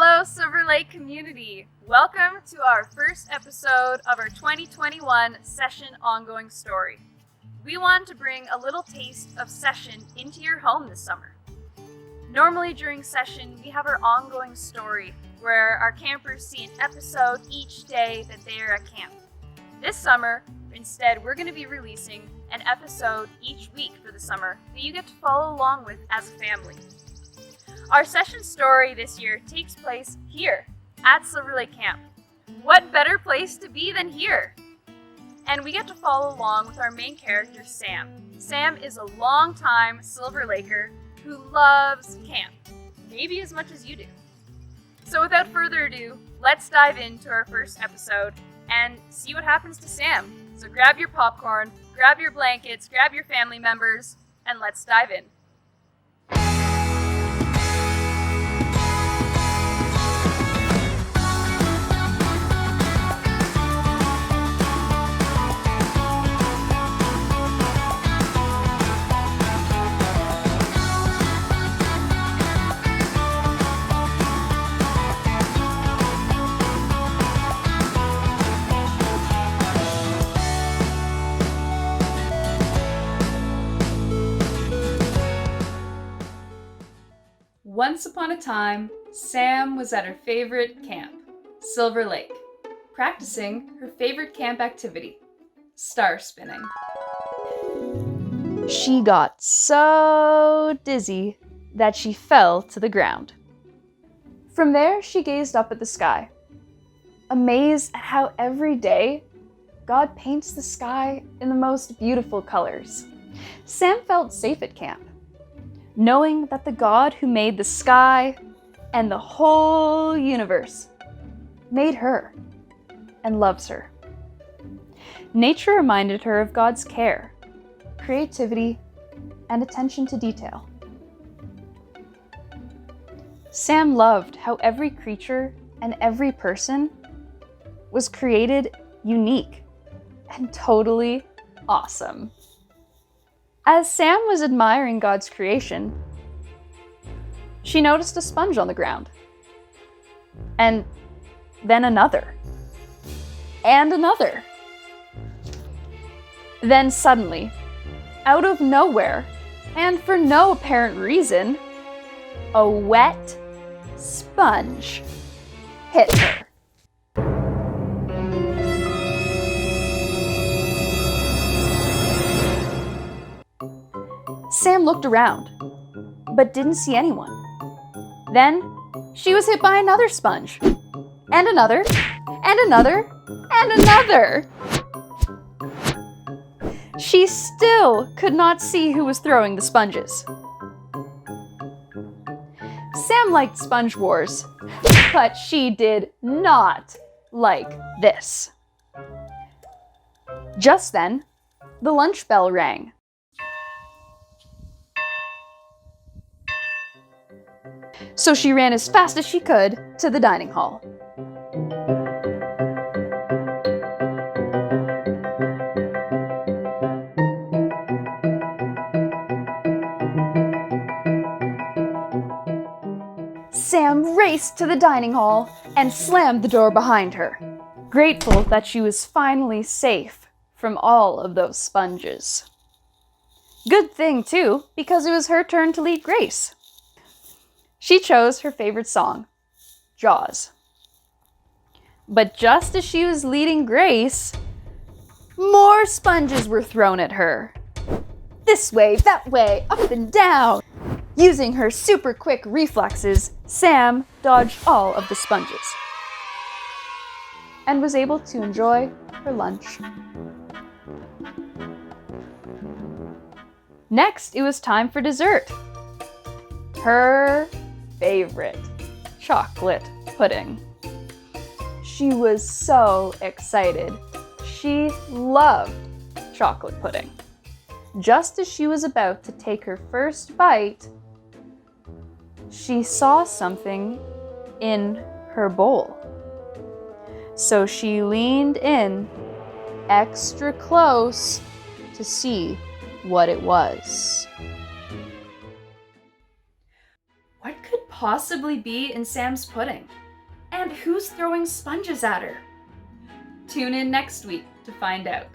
Hello, Silver Lake community. Welcome to our first episode of our 2021 Session Ongoing Story. We want to bring a little taste of Session into your home this summer. Normally during Session, we have our ongoing story where our campers see an episode each day that they are at camp. This summer, instead, we're going to be releasing an episode each week for the summer that you get to follow along with as a family. Our Session story this year takes place here at Silver Lake Camp. What better place to be than here? And we get to follow along with our main character, Sam. Sam is a longtime Silver Laker who loves camp, maybe as much as you do. So without further ado, let's dive into our first episode and see what happens to Sam. So grab your popcorn, grab your blankets, grab your family members, and let's dive in. Once upon a time, Sam was at her favorite camp, Silver Lake, practicing her favorite camp activity, star spinning. She got so dizzy that she fell to the ground. From there, she gazed up at the sky, amazed at how every day God paints the sky in the most beautiful colors. Sam felt safe at camp, knowing that the God who made the sky and the whole universe made her and loves her. Nature reminded her of God's care, creativity, and attention to detail. Sam loved how every creature and every person was created unique and totally awesome. As Sam was admiring God's creation, she noticed a sponge on the ground. And then another. And another. Then suddenly, out of nowhere, and for no apparent reason, a wet sponge hit her. Sam looked around, but didn't see anyone. Then, she was hit by another sponge, and another, and another, and another. She still could not see who was throwing the sponges. Sam liked sponge wars, but she did not like this. Just then, the lunch bell rang. So she ran as fast as she could to the dining hall. Sam raced to the dining hall and slammed the door behind her, grateful that she was finally safe from all of those sponges. Good thing, too, because it was her turn to lead Grace. She chose her favorite song, Jaws. But just as she was leading Grace, more sponges were thrown at her. This way, that way, up and down. Using her super quick reflexes, Sam dodged all of the sponges and was able to enjoy her lunch. Next, it was time for dessert. Her favorite, chocolate pudding. She was so excited. She loved chocolate pudding. Just as she was about to take her first bite, she saw something in her bowl. So she leaned in extra close to see what it was. What could possibly be in Sam's pudding? And who's throwing sponges at her? Tune in next week to find out.